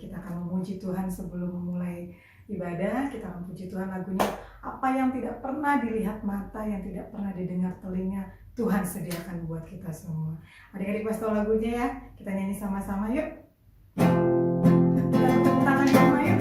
kita akan memuji Tuhan sebelum memulai ibadah. Kita akan puji Tuhan lagunya apa yang tidak pernah dilihat mata, yang tidak pernah didengar telinga, Tuhan sediakan buat kita semua. Adik-adik pasti tahu lagunya ya. Kita nyanyi sama-sama yuk. Kita tepuk tangan sama yuk.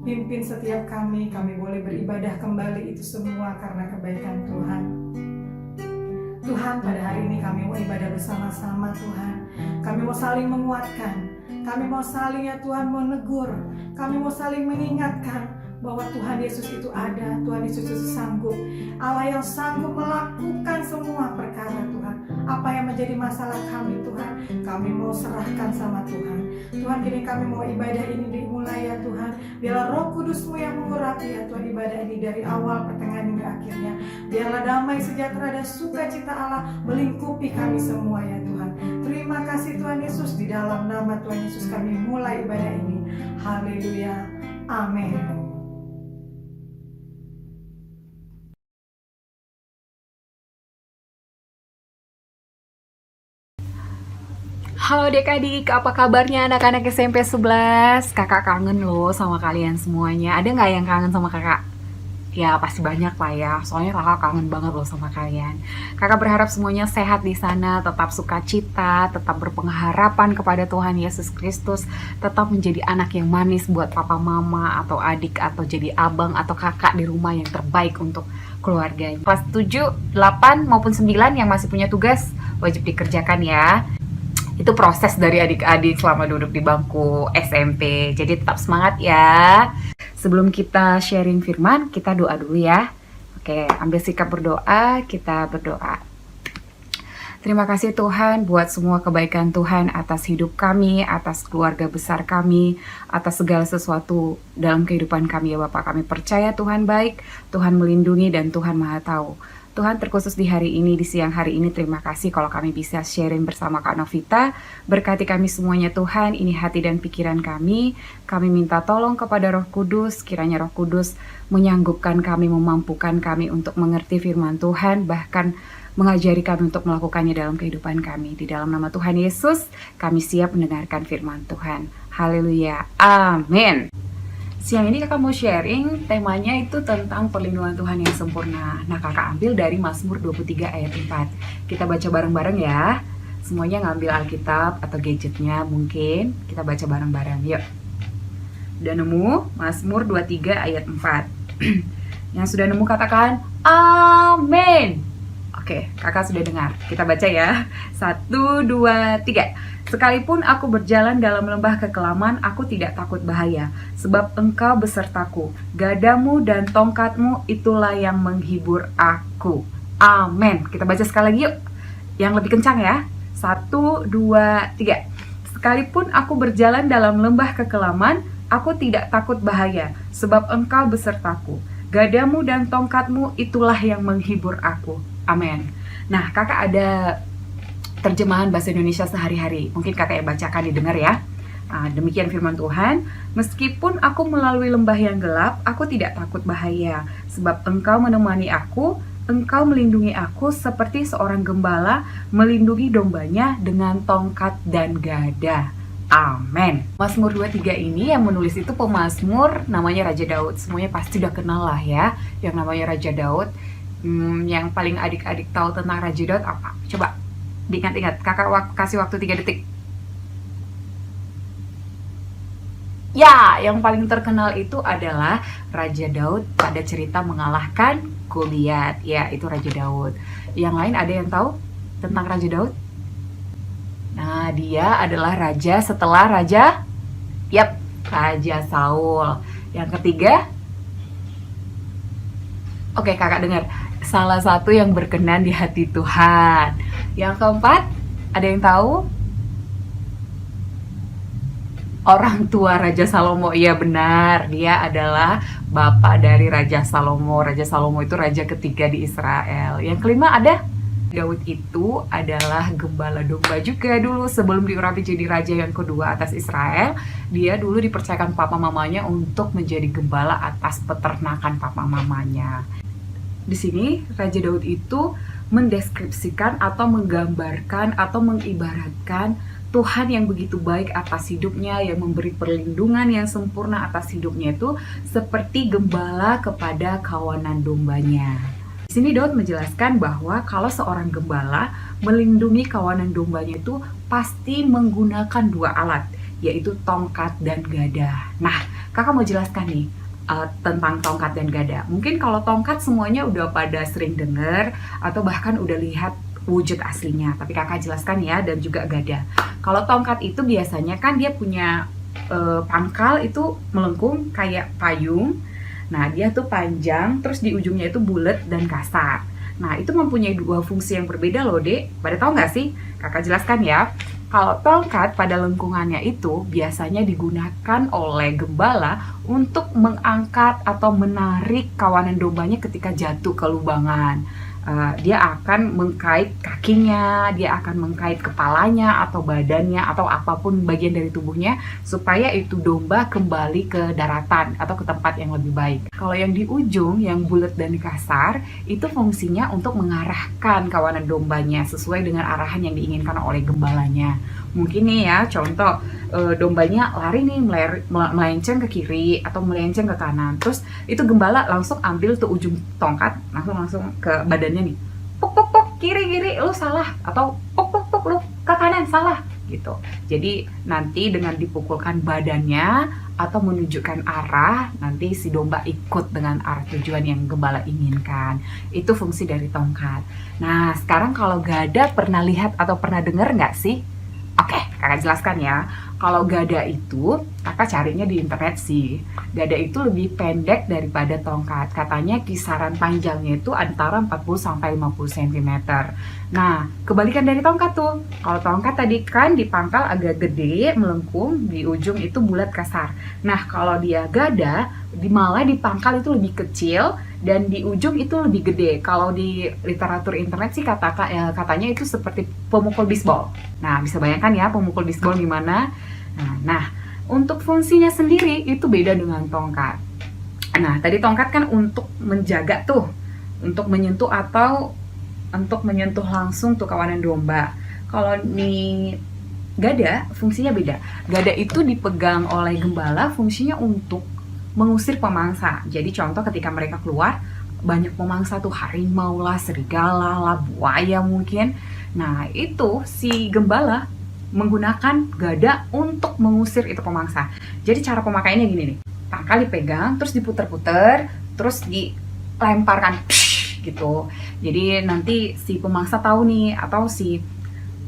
Pimpin setiap kami boleh beribadah kembali, itu semua karena kebaikan Tuhan. Tuhan, pada hari ini kami mau ibadah bersama-sama Tuhan. Kami mau saling menguatkan, kami mau saling ya Tuhan menegur, kami mau saling mengingatkan bahwa Tuhan Yesus itu ada, Tuhan Yesus itu sanggup, Allah yang sanggup melakukan semua perkara Tuhan. Apa yang menjadi masalah kami Tuhan, kami mau serahkan sama Tuhan. Tuhan, kini kami mau ibadah ini dimulai ya Tuhan. Biarlah Roh Kudus-Mu yang mengurapi ya Tuhan ibadah ini dari awal, pertengahan hingga akhirnya. Biarlah damai sejahtera dan sukacita Allah melingkupi kami semua ya Tuhan. Terima kasih Tuhan Yesus, di dalam nama Tuhan Yesus kami mulai ibadah ini. Haleluya. Amin. Halo adik-adik, apa kabarnya anak-anak SMP 11? Kakak kangen loh sama kalian semuanya. Ada nggak yang kangen sama kakak? Ya pasti banyak lah ya, soalnya kakak kangen banget loh sama kalian. Kakak berharap semuanya sehat di sana, tetap sukacita, tetap berpengharapan kepada Tuhan Yesus Kristus, tetap menjadi anak yang manis buat papa mama atau adik, atau jadi abang atau kakak di rumah yang terbaik untuk keluarganya. Kelas 7, 8 maupun 9 yang masih punya tugas wajib dikerjakan ya. Itu proses dari adik-adik selama duduk di bangku SMP. Jadi tetap semangat ya. Sebelum kita sharing firman, kita doa dulu ya. Oke, ambil sikap berdoa, kita berdoa. Terima kasih Tuhan buat semua kebaikan Tuhan atas hidup kami, atas keluarga besar kami, atas segala sesuatu dalam kehidupan kami ya Bapak. Kami percaya Tuhan baik, Tuhan melindungi, dan Tuhan Maha Tahu. Tuhan, terkhusus di hari ini, di siang hari ini, terima kasih kalau kami bisa sharing bersama Kak Novita. Berkati kami semuanya Tuhan, ini hati dan pikiran kami. Kami minta tolong kepada Roh Kudus, kiranya Roh Kudus menyanggupkan kami, memampukan kami untuk mengerti firman Tuhan, bahkan mengajari kami untuk melakukannya dalam kehidupan kami. Di dalam nama Tuhan Yesus, kami siap mendengarkan firman Tuhan. Haleluya, amin. Siang ini kakak mau sharing, temanya itu tentang perlindungan Tuhan yang sempurna. Nah, kakak ambil dari Mazmur 23 ayat 4. Kita baca bareng-bareng ya. Semuanya ngambil Alkitab atau gadgetnya mungkin. Kita baca bareng-bareng, yuk. Udah nemu? Mazmur 23 ayat 4. Yang sudah nemu katakan, amin. Oke, kakak sudah dengar. Kita baca ya. 1, 2, 3. Sekalipun aku berjalan dalam lembah kekelaman, aku tidak takut bahaya, sebab Engkau besertaku. Gadamu dan tongkatmu itulah yang menghibur aku. Amin. Kita baca sekali lagi yuk. Yang lebih kencang ya. 1, 2, 3. Sekalipun aku berjalan dalam lembah kekelaman, aku tidak takut bahaya, sebab Engkau besertaku. Gadamu dan tongkatmu itulah yang menghibur aku. Amin. Nah, kakak ada terjemahan bahasa Indonesia sehari-hari. Mungkin kakak yang bacakan didengar ya. Demikian firman Tuhan. Meskipun aku melalui lembah yang gelap, aku tidak takut bahaya. Sebab Engkau menemani aku, Engkau melindungi aku seperti seorang gembala melindungi dombanya dengan tongkat dan gada. Amin. Mazmur 23 ini yang menulis itu pemazmur namanya Raja Daud. Semuanya pasti udah kenal lah ya yang namanya Raja Daud. Yang paling adik-adik tahu tentang Raja Daud apa? Coba diingat-ingat, kakak kasih waktu 3 detik. Ya, yang paling terkenal itu adalah Raja Daud pada cerita mengalahkan Goliat. Ya, itu Raja Daud. Yang lain ada yang tahu tentang Raja Daud? Nah, dia adalah raja setelah Raja Raja Saul. Yang ketiga, oke, kakak dengar, salah satu yang berkenan di hati Tuhan. Yang keempat, ada yang tahu? Orang tua Raja Salomo. Iya benar, dia adalah bapak dari Raja Salomo. Raja Salomo itu raja ketiga di Israel. Yang kelima ada? Daud itu adalah gembala domba juga dulu sebelum diurapi jadi raja yang kedua atas Israel. Dia dulu dipercayakan papa mamanya untuk menjadi gembala atas peternakan papa mamanya. Di sini Raja Daud itu mendeskripsikan atau menggambarkan atau mengibaratkan Tuhan yang begitu baik atas hidupnya, yang memberi perlindungan yang sempurna atas hidupnya itu seperti gembala kepada kawanan dombanya. Di sini Daud menjelaskan bahwa kalau seorang gembala melindungi kawanan dombanya itu pasti menggunakan 2 alat, yaitu tongkat dan gada. Nah, kakak mau jelaskan nih tentang tongkat dan gada. Mungkin kalau tongkat semuanya udah pada sering dengar atau bahkan udah lihat wujud aslinya, tapi kakak jelaskan ya, dan juga gada. Kalau tongkat itu biasanya kan dia punya pangkal itu melengkung kayak payung. Nah, dia tuh panjang, terus di ujungnya itu bulat dan kasar. Nah, itu mempunyai dua fungsi yang berbeda loh, Dek. Pada tahu nggak sih? Kakak jelaskan ya. Kalau tongkat pada lengkungannya itu biasanya digunakan oleh gembala untuk mengangkat atau menarik kawanan dombanya ketika jatuh ke lubangan. Dia akan mengkait kakinya, dia akan mengkait kepalanya atau badannya atau apapun bagian dari tubuhnya supaya itu domba kembali ke daratan atau ke tempat yang lebih baik. Kalau yang di ujung yang bulat dan kasar itu fungsinya untuk mengarahkan kawanan dombanya sesuai dengan arahan yang diinginkan oleh gembalanya. Mungkin nih ya contoh, dombanya lari nih melenceng ke kiri atau melenceng ke kanan, terus itu gembala langsung ambil tuh ujung tongkat langsung ke badannya nih, puk puk puk kiri lu salah, atau puk puk puk lu ke kanan salah gitu. Jadi nanti dengan dipukulkan badannya atau menunjukkan arah, nanti si domba ikut dengan arah tujuan yang gembala inginkan. Itu fungsi dari tongkat. Nah sekarang kalau gada pernah lihat atau pernah dengar nggak sih? Oke, kakak jelaskan ya. Kalau gada itu, kakak carinya di internet sih. Gada itu lebih pendek daripada tongkat. Katanya kisaran panjangnya itu antara 40-50 cm. Nah, kebalikan dari tongkat tuh. Kalau tongkat tadi kan di pangkal agak gede, melengkung, di ujung itu bulat kasar. Nah, kalau dia gada, malah di pangkal itu lebih kecil, dan di ujung itu lebih gede. Kalau di literatur internet sih katanya itu seperti pemukul bisbol. Nah, bisa bayangkan ya pemukul bisbol gimana. Nah, untuk fungsinya sendiri itu beda dengan tongkat. Nah, tadi tongkat kan untuk menjaga tuh, untuk menyentuh atau untuk menyentuh langsung tuh kawanan domba. Kalau di gada fungsinya beda. Gada itu dipegang oleh gembala, fungsinya untuk mengusir pemangsa. Jadi contoh ketika mereka keluar, banyak pemangsa tuh, harimau lah, serigala lah, buaya mungkin. Nah itu si gembala menggunakan gada untuk mengusir itu pemangsa. Jadi cara pemakaiannya gini nih, pangkal dipegang, terus diputer-puter, terus dilemparkan gitu. Jadi nanti si pemangsa tahu nih, atau si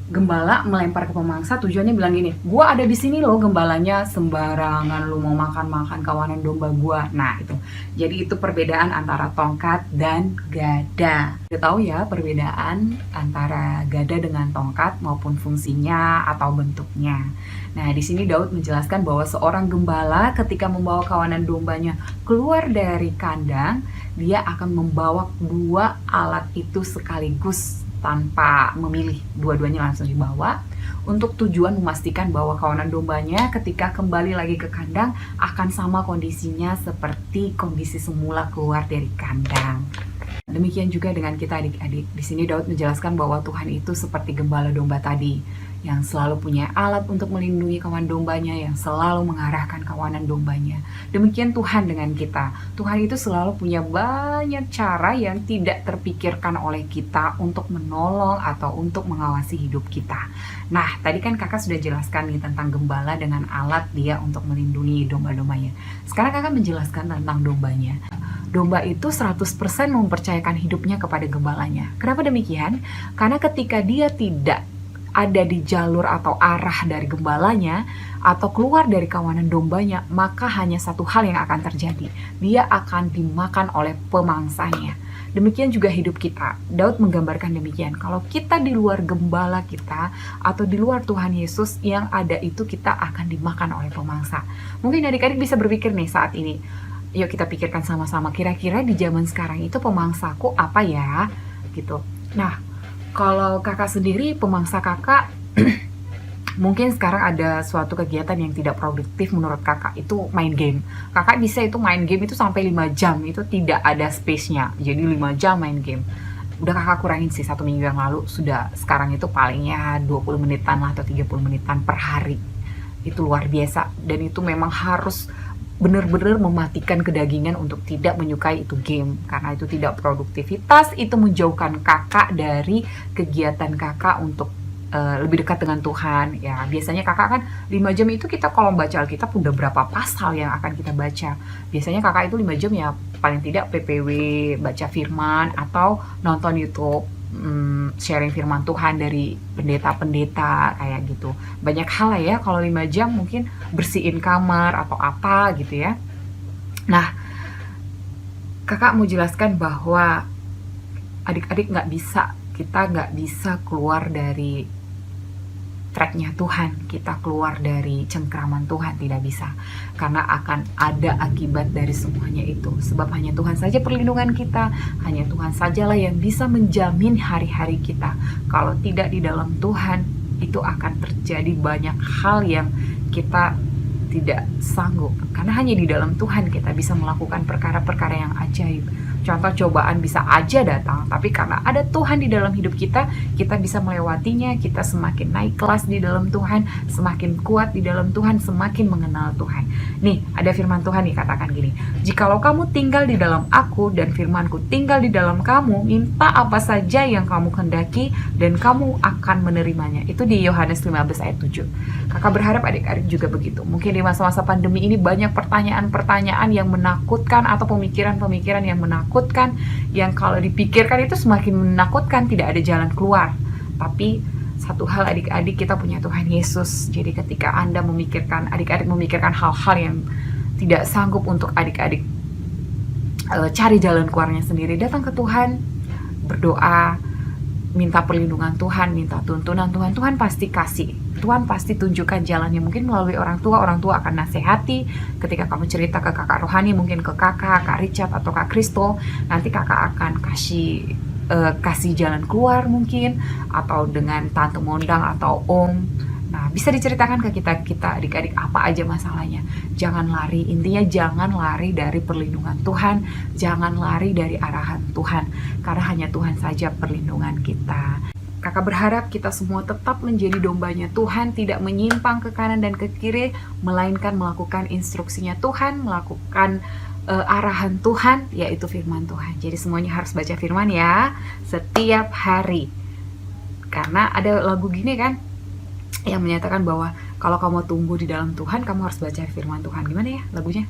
gembala melempar ke pemangsa, tujuannya bilang gini, gua ada di sini loh, gembalanya sembarangan lu mau makan kawanan domba gua. Nah itu, jadi itu perbedaan antara tongkat dan gada. Udah tahu ya perbedaan antara gada dengan tongkat maupun fungsinya atau bentuknya. Nah di sini Daud menjelaskan bahwa seorang gembala ketika membawa kawanan dombanya keluar dari kandang, dia akan membawa dua alat itu sekaligus tanpa memilih, dua-duanya langsung dibawa untuk tujuan memastikan bahwa kawanan dombanya ketika kembali lagi ke kandang akan sama kondisinya seperti kondisi semula keluar dari kandang. Demikian juga dengan kita adik-adik. Di sini Daud menjelaskan bahwa Tuhan itu seperti gembala domba tadi, yang selalu punya alat untuk melindungi kawan dombanya, yang selalu mengarahkan kawanan dombanya. Demikian Tuhan dengan kita. Tuhan itu selalu punya banyak cara yang tidak terpikirkan oleh kita untuk menolong atau untuk mengawasi hidup kita. Nah, tadi kan kakak sudah jelaskan nih tentang gembala dengan alat dia untuk melindungi domba-dombanya. Sekarang kakak menjelaskan tentang dombanya. Domba itu 100% mempercayakan hidupnya kepada gembalanya. Kenapa demikian? Karena ketika dia tidak ada di jalur atau arah dari gembalanya atau keluar dari kawanan dombanya, maka hanya satu hal yang akan terjadi. Dia akan dimakan oleh pemangsanya. Demikian juga hidup kita. Daud menggambarkan demikian. Kalau kita di luar gembala kita atau di luar Tuhan Yesus, yang ada itu kita akan dimakan oleh pemangsa. Mungkin adik-adik bisa berpikir nih saat ini. Yuk kita pikirkan sama-sama, kira-kira di zaman sekarang itu pemangsaku apa ya? Gitu. Nah, kalau kakak sendiri, pemangsa kakak mungkin sekarang ada suatu kegiatan yang tidak produktif menurut kakak, itu main game. Kakak bisa itu main game itu sampai 5 jam, itu tidak ada space-nya. Jadi 5 jam main game. Udah kakak kurangin sih 1 minggu yang lalu, sudah sekarang itu palingnya 20 menitan lah atau 30 menitan per hari. Itu luar biasa, dan itu memang harus benar-benar mematikan kedagingan untuk tidak menyukai itu game, karena itu tidak produktivitas, itu menjauhkan kakak dari kegiatan kakak untuk lebih dekat dengan Tuhan. Ya biasanya kakak kan 5 jam itu kita kalau baca Alkitab udah berapa pasal yang akan kita baca. Biasanya kakak itu 5 jam ya paling tidak PPW, baca firman, atau nonton YouTube sharing firman Tuhan dari pendeta-pendeta kayak gitu. Banyak hal lah ya, kalau 5 jam mungkin bersihin kamar atau apa gitu ya. Nah, kakak mau jelaskan bahwa adik-adik kita nggak bisa keluar dari tracknya Tuhan, kita keluar dari cengkraman Tuhan, tidak bisa, karena akan ada akibat dari semuanya itu. Sebab hanya Tuhan saja perlindungan kita, hanya Tuhan sajalah yang bisa menjamin hari-hari kita. Kalau tidak di dalam Tuhan, itu akan terjadi banyak hal yang kita tidak sanggup, karena hanya di dalam Tuhan kita bisa melakukan perkara-perkara yang ajaib. Contoh, cobaan bisa aja datang, tapi karena ada Tuhan di dalam hidup kita, kita bisa melewatinya. Kita semakin naik kelas di dalam Tuhan, semakin kuat di dalam Tuhan, semakin mengenal Tuhan. Nih, ada firman Tuhan nih, katakan gini, jikalau kamu tinggal di dalam aku dan firmanku tinggal di dalam kamu, minta apa saja yang kamu kehendaki dan kamu akan menerimanya. Itu di Yohanes 15 ayat 7. Kakak berharap adik-adik juga begitu. Mungkin di masa-masa pandemi ini banyak pertanyaan-pertanyaan yang menakutkan atau pemikiran-pemikiran yang menakutkan, yang kalau dipikirkan itu semakin menakutkan, tidak ada jalan keluar. Tapi satu hal adik-adik, kita punya Tuhan Yesus. Jadi ketika Anda memikirkan, adik-adik memikirkan hal-hal yang tidak sanggup untuk adik-adik cari jalan keluarnya sendiri, datang ke Tuhan, berdoa, minta perlindungan Tuhan, minta tuntunan Tuhan. Tuhan pasti kasih, Tuhan pasti tunjukkan jalannya. Mungkin melalui orang tua akan nasihati. Ketika kamu cerita ke kakak rohani, mungkin ke Kak Richard atau Kak Kristo, nanti kakak akan kasih jalan keluar mungkin, atau dengan tante mondang atau om. Nah, bisa diceritakan ke kita adik-adik apa aja masalahnya. Jangan lari, intinya jangan lari dari perlindungan Tuhan, jangan lari dari arahan Tuhan, karena hanya Tuhan saja perlindungan kita. Kakak berharap kita semua tetap menjadi dombanya Tuhan, tidak menyimpang ke kanan dan ke kiri, melainkan melakukan instruksinya Tuhan, melakukan arahan Tuhan, yaitu firman Tuhan. Jadi semuanya harus baca firman ya, setiap hari. Karena ada lagu gini kan, yang menyatakan bahwa kalau kamu tumbuh di dalam Tuhan, kamu harus baca firman Tuhan. Gimana ya lagunya?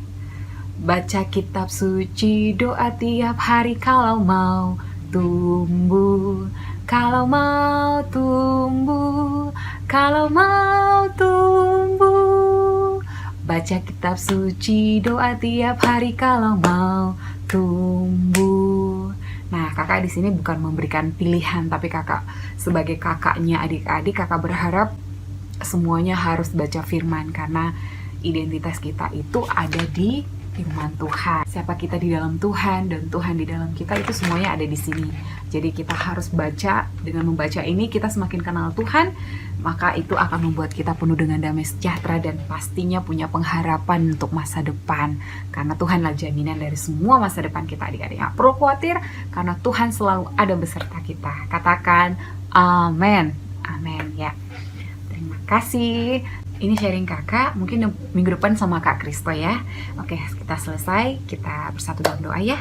Baca kitab suci, doa tiap hari kalau mau tumbuh, kalau mau tumbuh, kalau mau tumbuh. Baca kitab suci, doa tiap hari kalau mau tumbuh. Nah, kakak di sini bukan memberikan pilihan, tapi kakak sebagai kakaknya adik-adik, kakak berharap semuanya harus baca firman, karena identitas kita itu ada di firman Tuhan. Siapa kita di dalam Tuhan dan Tuhan di dalam kita, itu semuanya ada di sini. Jadi kita harus baca. Dengan membaca ini kita semakin kenal Tuhan, maka itu akan membuat kita penuh dengan damai sejahtera dan pastinya punya pengharapan untuk masa depan. Karena Tuhanlah jaminan dari semua masa depan kita, adik-adik. Nggak perlu khawatir, karena Tuhan selalu ada beserta kita. Katakan amin. Amin ya. Terima kasih. Ini sharing kakak, mungkin minggu depan sama Kak Kristo ya. Oke, kita selesai, kita bersatu dalam doa ya.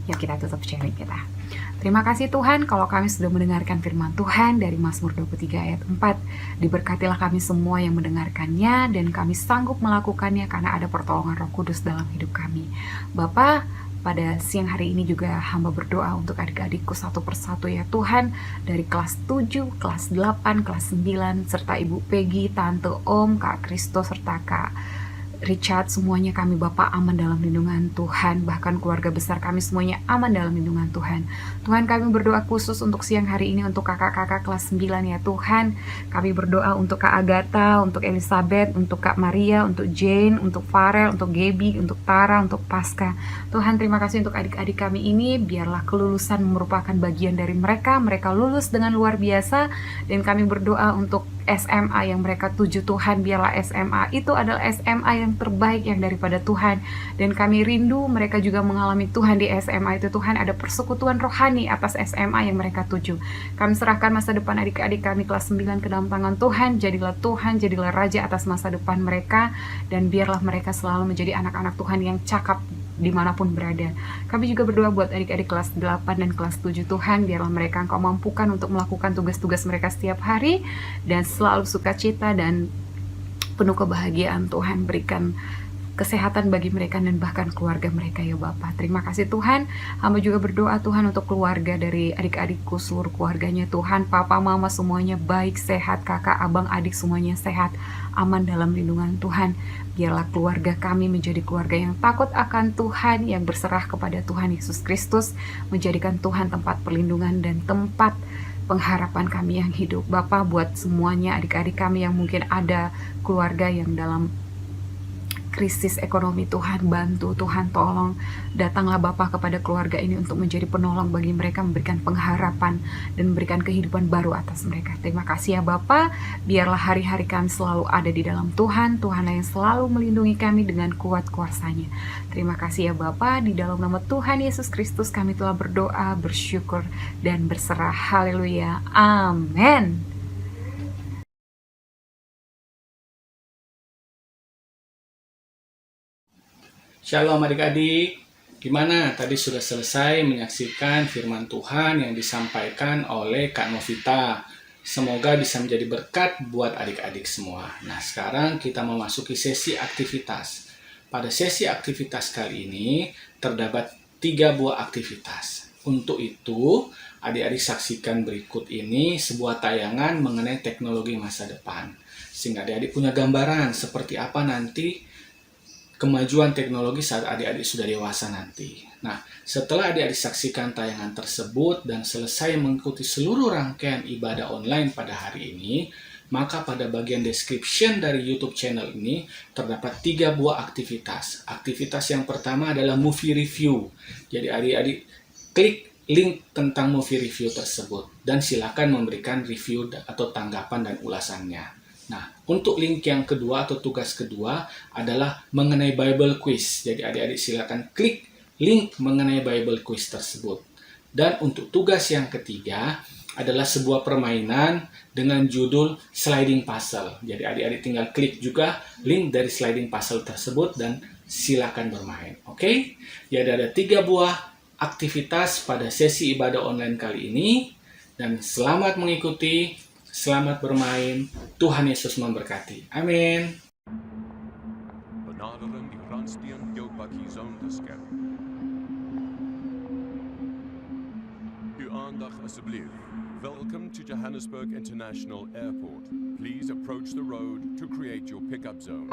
Yuk kita tutup sharing kita. Terima kasih Tuhan kalau kami sudah mendengarkan firman Tuhan dari Mazmur 23 ayat 4. Diberkatilah kami semua yang mendengarkannya dan kami sanggup melakukannya karena ada pertolongan Roh Kudus dalam hidup kami. Bapa, pada siang hari ini juga hamba berdoa untuk adik-adikku satu persatu ya Tuhan, dari kelas 7, kelas 8, kelas 9, serta Ibu Peggy, Tante Om, Kak Kristo, serta Kak Richard, semuanya kami Bapak aman dalam lindungan Tuhan. Bahkan keluarga besar kami semuanya aman dalam lindungan Tuhan. Tuhan, kami berdoa khusus untuk siang hari ini untuk kakak-kakak kelas 9 ya Tuhan. Kami berdoa untuk Kak Agatha, untuk Elizabeth, untuk Kak Maria, untuk Jane, untuk Farel, untuk Gaby, untuk Tara, untuk Pasca. Tuhan, terima kasih untuk adik-adik kami ini. Biarlah kelulusan merupakan bagian dari mereka. Mereka lulus dengan luar biasa. Dan kami berdoa untuk SMA yang mereka tuju Tuhan, biarlah SMA itu adalah SMA yang terbaik yang daripada Tuhan. Dan kami rindu mereka juga mengalami Tuhan di SMA itu. Tuhan, ada persekutuan rohani atas SMA yang mereka tuju. Kami serahkan masa depan adik-adik kami kelas 9 ke dalam tangan Tuhan. Jadilah Tuhan, jadilah Raja atas masa depan mereka. Dan biarlah mereka selalu menjadi anak-anak Tuhan yang cakap dimanapun berada. Kami juga berdoa buat adik-adik kelas 8 dan kelas 7 Tuhan, biarlah mereka Engkau mampukan untuk melakukan tugas-tugas mereka setiap hari dan selalu sukacita dan penuh kebahagiaan. Tuhan, berikan kesehatan bagi mereka dan bahkan keluarga mereka ya Bapak. Terima kasih Tuhan. Hamba juga berdoa Tuhan untuk keluarga dari adik-adikku, seluruh keluarganya Tuhan, papa, mama semuanya baik, sehat, kakak, abang, adik semuanya sehat, aman dalam lindungan Tuhan. Biarlah keluarga kami menjadi keluarga yang takut akan Tuhan, yang berserah kepada Tuhan Yesus Kristus, menjadikan Tuhan tempat perlindungan dan tempat pengharapan kami yang hidup. Bapak, buat semuanya adik-adik kami yang mungkin ada keluarga yang dalam krisis ekonomi, Tuhan bantu, Tuhan tolong. Datanglah Bapak kepada keluarga ini untuk menjadi penolong bagi mereka, memberikan pengharapan dan memberikan kehidupan baru atas mereka. Terima kasih ya Bapak. Biarlah hari-hari kami selalu ada di dalam Tuhan, Tuhan yang selalu melindungi kami dengan kuat kuasanya. Terima kasih ya Bapak. Di dalam nama Tuhan Yesus Kristus kami telah berdoa, bersyukur dan berserah. Haleluya. Amin. Shalom adik-adik, gimana? Tadi sudah selesai menyaksikan firman Tuhan yang disampaikan oleh Kak Novita. Semoga bisa menjadi berkat buat adik-adik semua. Nah, sekarang kita memasuki sesi aktivitas. Pada sesi aktivitas kali ini, terdapat 3 buah aktivitas. Untuk itu, adik-adik saksikan berikut ini sebuah tayangan mengenai teknologi masa depan. Sehingga adik-adik punya gambaran seperti apa nanti kemajuan teknologi saat adik-adik sudah dewasa nanti. Nah, setelah adik-adik saksikan tayangan tersebut dan selesai mengikuti seluruh rangkaian ibadah online pada hari ini, maka pada bagian description dari YouTube channel ini terdapat 3 buah aktivitas. Aktivitas yang pertama adalah movie review. Jadi adik-adik klik link tentang movie review tersebut dan silakan memberikan review atau tanggapan dan ulasannya. Nah, untuk link yang kedua atau tugas kedua adalah mengenai Bible Quiz. Jadi adik-adik silakan klik link mengenai Bible Quiz tersebut. Dan untuk tugas yang ketiga adalah sebuah permainan dengan judul Sliding Puzzle. Jadi adik-adik tinggal klik juga link dari Sliding Puzzle tersebut dan silakan bermain. Oke? Jadi ada 3 buah aktivitas pada sesi ibadah online kali ini. Dan selamat mengikuti. Selamat bermain. Tuhan Yesus memberkati. Amin. Benaderen die randsteun jou bakkie zondesker. Uw aandag alsjeblieft. Welcome to Johannesburg International Airport. Please approach the road to create your pickup zone.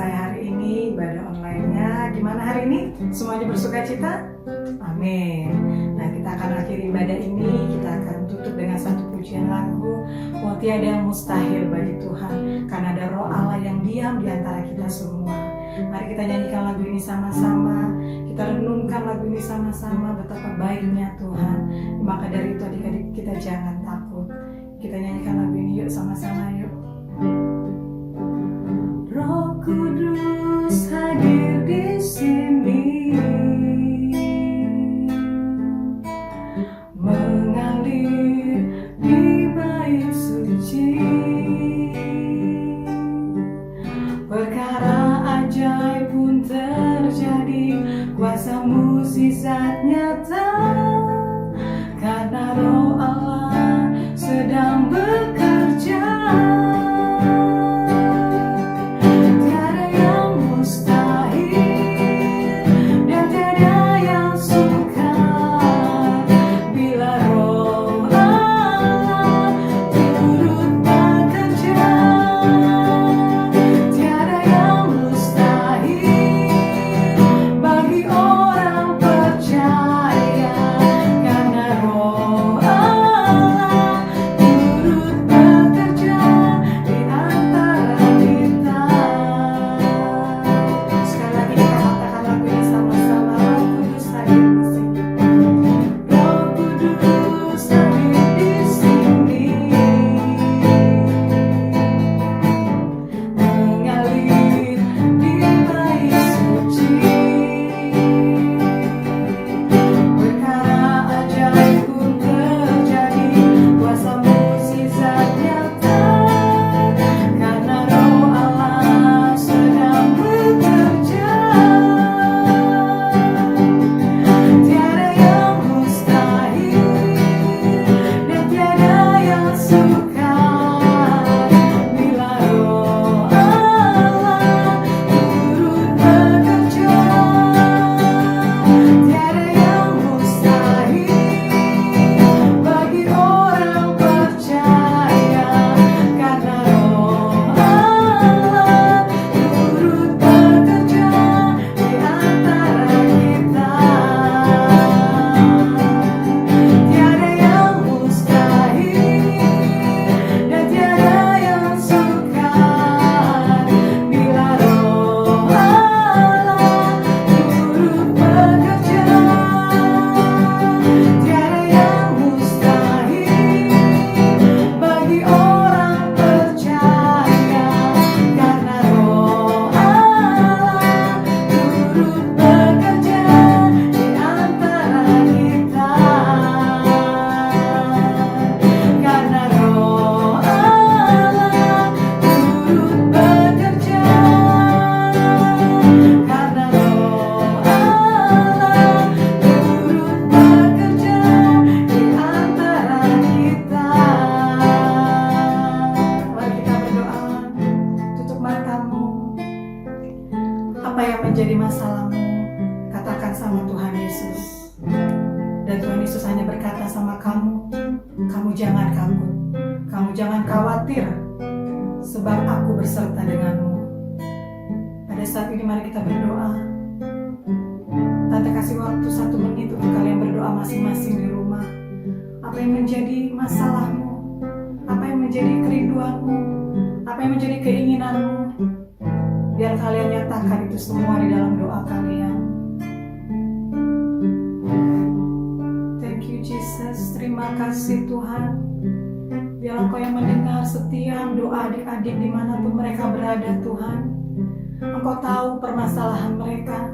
selesai hari ini ibadah online-nya. Gimana hari ini? Semuanya bersuka cita? Amin. Nah, kita akan akhiri ibadah ini. Kita akan tutup dengan satu pujian lagu. Oh, tiada yang mustahil bagi Tuhan, karena ada Roh Allah yang diam di antara kita semua. Mari kita nyanyikan lagu ini sama-sama. Kita renungkan lagu ini sama-sama, betapa baiknya Tuhan. Maka dari itu adik-adik kita jangan takut. Kita nyanyikan lagu ini yuk sama-sama yuk. Roh Kudus hadir di sini, mengalir di bait suci. Perkara ajaib pun terjadi, kuasa mukjizat nyata, karena Roh Allah sedang bekerja. Tiada yang mustahil dan tiada yang sukar bila Roh Allah turut bekerja. Tiada yang mustahil bagi orang percaya, karena Roh Allah turut bekerja di antara kita. Sekali lagi kita katakan lagu ini sama-sama. Roh Kudus hadir di sini. Roh Kudus hadir di sini, mengalir di bait suci. Perkara ajaib pun terjadi, kuasa mukjizat nyata, karena Roh Allah sedang bekerja. Tiada yang mustahil dan tiada yang sukar bila Roh Allah turut bekerja. Tiada yang mustahil bagi orang percaya, karena Roh Allah turut bekerja di antara kita. Tiada yang mustahil dan tiada yang sukar bila Roh Allah turut bekerja. Tiada yang mustahil bagi orang percaya, karena Roh Allah turut bekerja di antara kita. Karena Roh Allah turut bekerja, karena Roh Allah turut bekerja di antara kita. Mari kita berdoa. Tutup matamu. Apa yang menjadi masalahmu, katakan sama Tuhan Yesus. Dan Tuhan Yesus hanya berkata sama kamu, kamu jangan takut, kamu jangan khawatir, sebab aku berserta denganmu. Pada saat ini mari kita berdoa. Tante kasih waktu 1 menit untuk kalian berdoa masing-masing di rumah. Apa yang menjadi masalahmu, apa yang menjadi kerinduanmu, apa yang menjadi keinginanmu, biar kalian nyatakan itu semua di dalam doa kalian. Thank you Jesus, terima kasih Tuhan. Biar Engkau yang mendengar setiap doa adik-adik dimanapun mereka berada Tuhan. Engkau tahu permasalahan mereka,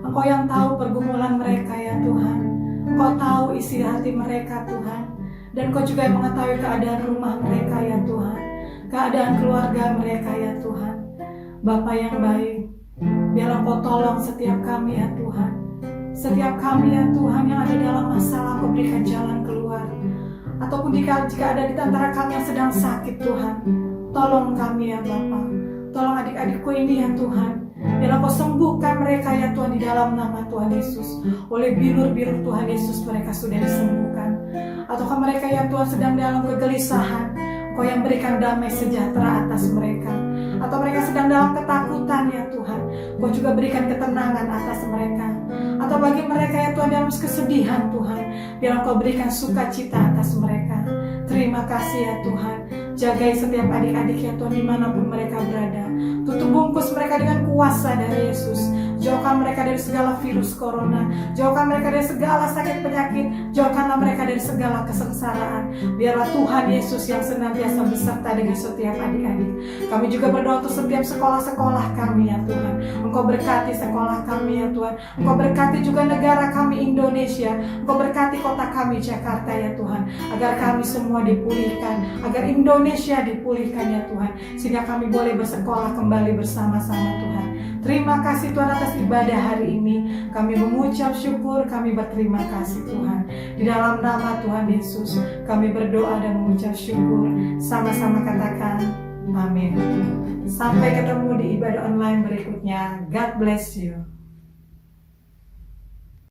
Engkau yang tahu pergumulan mereka ya Tuhan. Engkau tahu isi hati mereka Tuhan. Dan Engkau juga yang mengetahui keadaan rumah mereka ya Tuhan, keadaan keluarga mereka ya Tuhan. Bapa yang baik, biar Engkau tolong setiap kami ya Tuhan. Setiap kami ya Tuhan yang ada dalam masalah, Engkau berikan jalan keluar. Ataupun jika ada di antara kami yang sedang sakit Tuhan, tolong kami ya Bapa. Tolong adik-adikku ini ya Tuhan. Biar Engkau sembuhkan mereka ya Tuhan di dalam nama Tuhan Yesus. Oleh bilur-bilur Tuhan Yesus mereka sudah disembuhkan. Ataukah mereka ya Tuhan sedang dalam kegelisahan, Engkau yang berikan damai sejahtera atas mereka. atau mereka sedang dalam ketakutan ya Tuhan, Kau juga berikan ketenangan atas mereka. Atau bagi mereka ya Tuhan dalam kesedihan Tuhan, biar Kau berikan sukacita atas mereka. Terima kasih ya Tuhan. Jagai setiap adik-adik ya Tuhan dimanapun mereka berada. Tutup bungkus mereka dengan kuasa dari Yesus. Jauhkan mereka dari segala virus corona. Jauhkan mereka dari segala sakit penyakit. Jauhkanlah mereka dari segala kesengsaraan. Biarlah Tuhan Yesus yang senantiasa beserta dengan setiap adik-adik. Kami juga berdoa untuk setiap sekolah-sekolah kami ya Tuhan. Engkau berkati sekolah kami ya Tuhan. Engkau berkati juga negara kami Indonesia. Engkau berkati kota kami Jakarta ya Tuhan. Agar kami semua dipulihkan. Agar Indonesia dipulihkan ya Tuhan. Sehingga kami boleh bersekolah kembali bersama-sama Tuhan. Terima kasih Tuhan atas ibadah hari ini. Kami mengucap syukur, kami berterima kasih Tuhan. Di dalam nama Tuhan Yesus, kami berdoa dan mengucap syukur. Sama-sama katakan, amin. Sampai ketemu di ibadah online berikutnya. God bless you.